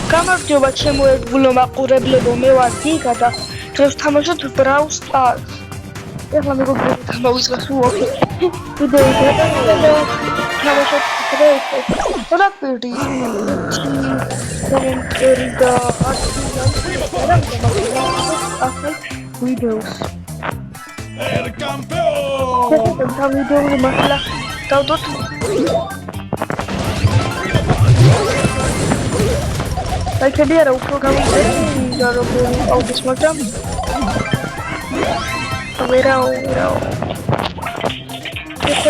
გამარჯობა ჩემოერგულო მაყურებლებო, მე ვარ გიგა და დღეს ვთამაშობთ Brawl Stars. ეხლა მეგობრებო გამოვიწყეს უოკი. ვიდეო გადავიდა თამაშობთ Brawl Stars. რა პირდი? კომენტარი და ახლა ვიდეოს. El campeón! და ვიდეოზე მართლა დავდოთ. Like era un programma da roba audis მაგრამ vera ეს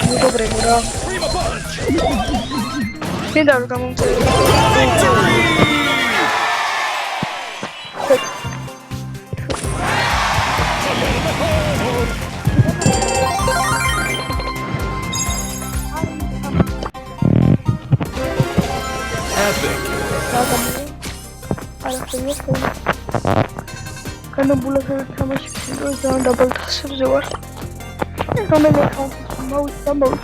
მეგობრებო რა მინდა რომ გამომწერო Când bulă să tămă și să dăm double task de ori. Rămâne ca mă uitam.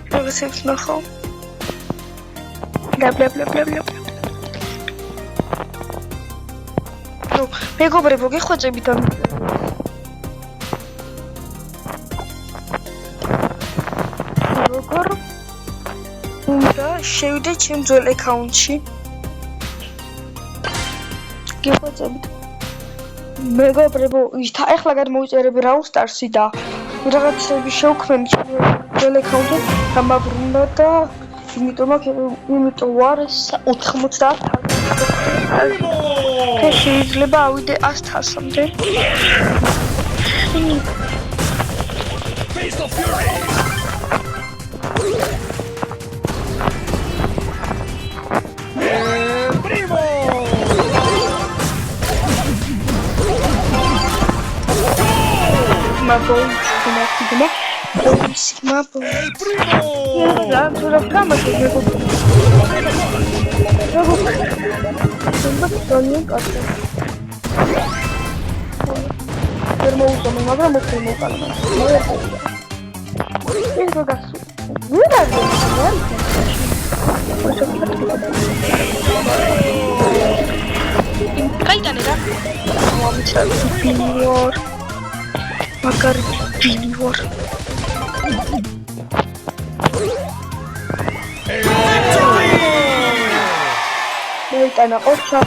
Trebuie să fiu nou. Bla. Nu, მეგობრებო, გიხვეწებით ამ როგორ უნდა შევიდე ჩემ ძველ აკაუნტში. გიხვეწებით. მეგობრებო, ეხლა გადმოვიწერები Brawl Stars-ი და რაღაცები შევქმნი ჩემ ძველ აკაუნტზე, გამაბრუნდა და იმიტომ ვარ 90,000. შეიძლება ავიდე 100,000-მდე. Face of Fury! Primo! Ma poi El primo! Ana ocha.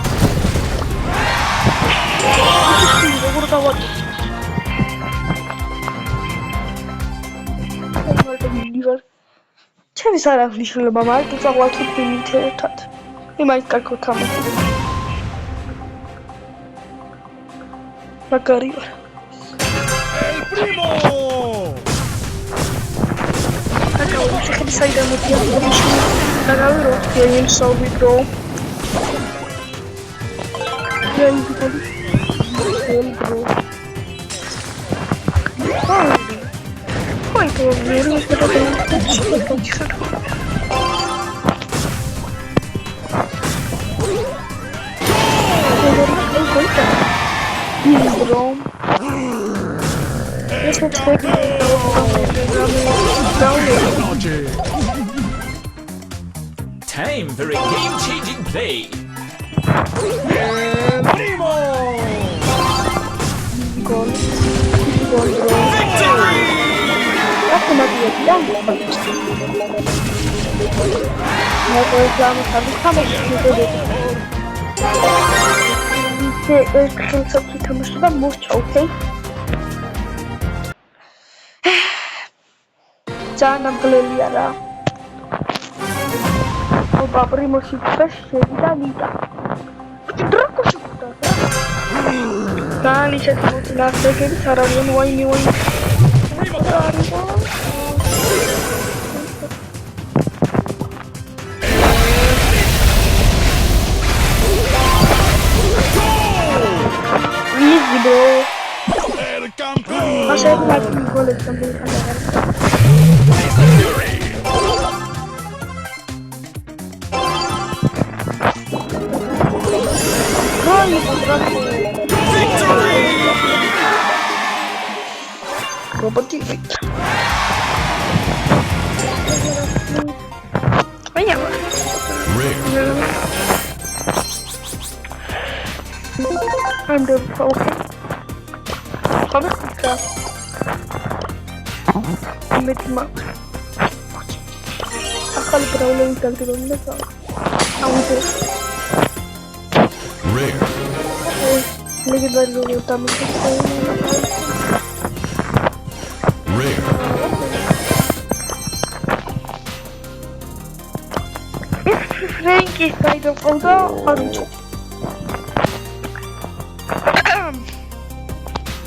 Seguro que voy. ჩემი სარაღლიშვილება მარტო წავალთით მიმითერთან. იმაით კარგო თამაში. მაგარი ვარ. El primo! Აკაუნტი შეხედი საიდან მოდიან. დაგავირო გეიმ სოვიდრო. Ой, то вернусь к этому. Time for a game-changing play. El primo! Victory! Jangan beli ara. Oba primo si pescevita vita. Draco si puta. Dani se ti la che sarà un wine. Easy bro. El campeón! Așa cum ar fi gole también. Face of Fury! Victory! Robotic. I'm the okay. Come on. Metma. Akal problem kalti romle ka. Aunque. Rare. Lagi baru kita mesti. Rare. Frankie side of Oda Aruto.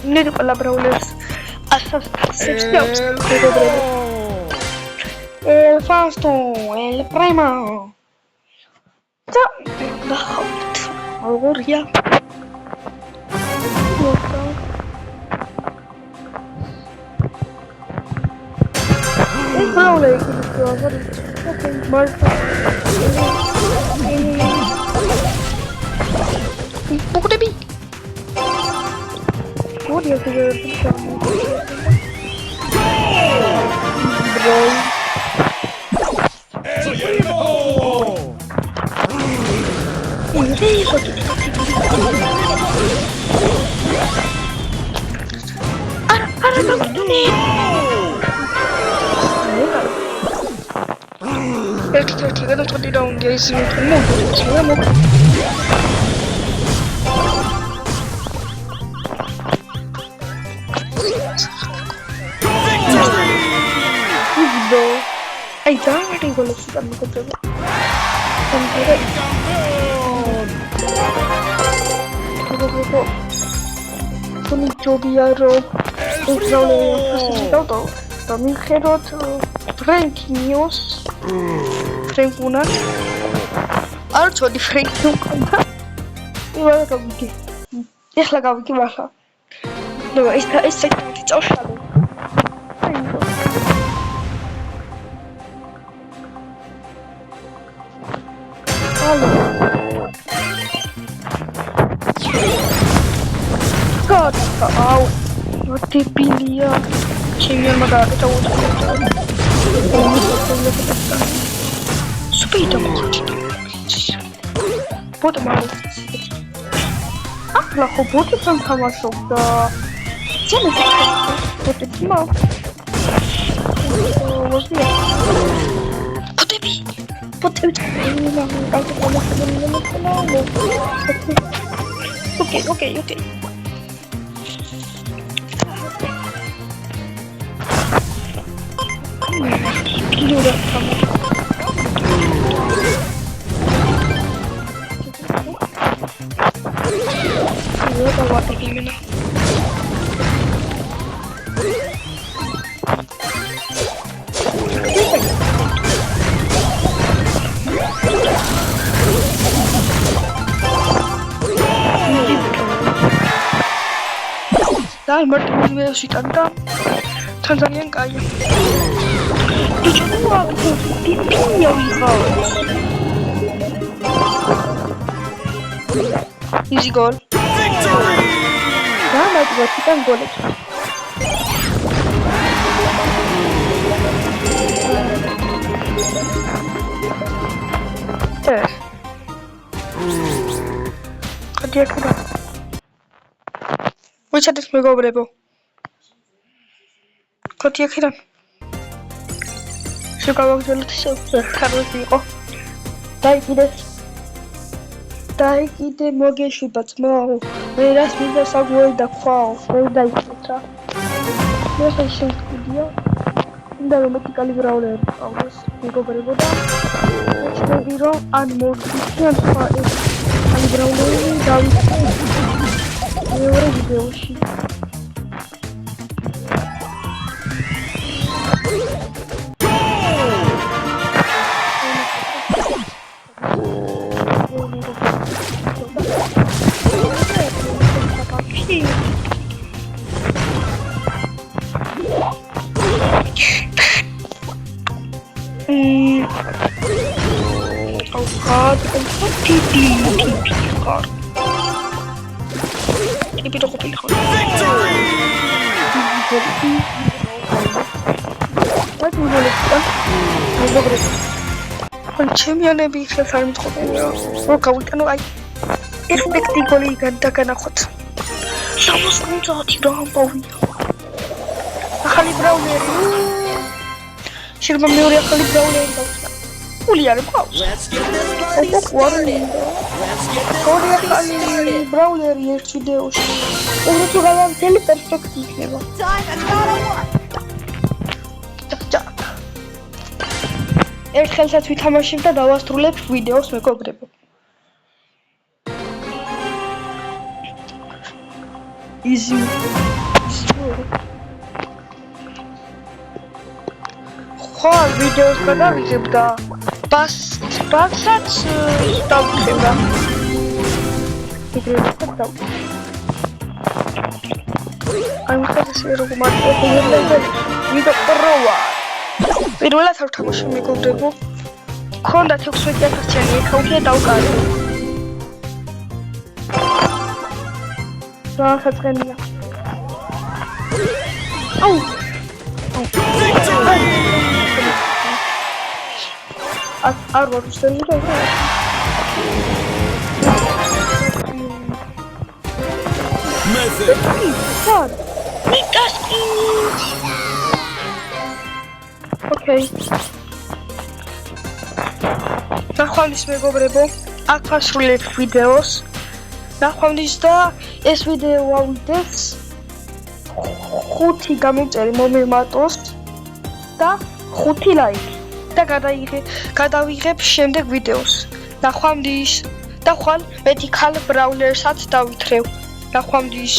Need collaborators. El Fausto, el Prima. Da Haupt. Auguria. Es Paula que lo okay, Marta. Poco de bi. Odio que yo Ay, ya me tengo los chicos contra mí. Con el Joviaro, el Claudio, también Gerot, Frank News, Frank Una, Archo de Frank Nunca. Y va a caber. Es la que baja. No, esta es Joshua. God, au, no te pilia. Chingan magari sa ulo. Supita mo. Puta madre. La joputa son kamasok da. Tiene que ser. Puta kima. What's this? Okay. Dahil marami si Tanda, Tanzanian kaya. Ito mo ako, pipinyaw ikaw. Easy goal. Victory! Dahil buat kita ang goal ito. Kaya ko na. Which is my go bravo. Kotia kiran. Shukawang jalut siya. Harus ko. Dai kite moge shubat mo. Veras vida sa gol da kwao. Foi dai kita. Yo soy dia. Ndalo metikali brawler. August go bravo da. Este video and more Christian for it. Ali brawler da. Ahora video shi. Oh God, TP card. TP to ko pili ko. Victory! What will it be? I love it. Ang champion na bigla sa amin ko. Oh, kawit ano ay expecting ko lang ganda ka na kot. 70 რა ამბავია. ახალი ბრაუნერი. შეიძლება მეორე ახალი ბრაუნერი დავხსნა. ფული არ მყავს. Let's get this party ოკ, ვარი. Let's get this ორი party ახალი started. ბრაუნერი ერთ ვიდეოში. უბრალოდ გავამცელი პერფექტი იქნება. Time has gotta work. ჭაკ. ერთხელსაც ვითამაშებ და დავასრულებ ვიდეოს მეგობრებო. Easy. ხო, ვიდეოს გადავიღებ და ბასსაც დავუხებ რა. ვიდეოსაც დავუხებ. აი მხარეს როგორ მაგიერ ვიდეო პროვა. პირველად არ თამაშობ მეგობრებო. ქონდა 16,000-იანი აკაუნტი და დავკარგე. საცხენია. აუ. არ ვარ შენი რა. Method. What? Mikasky. Okay. ნახვამდის მეგობრებო, აქ ვასრულებ ვიდეოს. ნახვამდის და ეს ვიდეო ავიდეს 5 გამომწერი მომემატოს და 5 ლაიქი და გადავიღებ შემდეგ ვიდეოს. ნახვამდის და ხვალ მეტი ქალ ბრაუნერსაც დავითრევ. ნახვამდის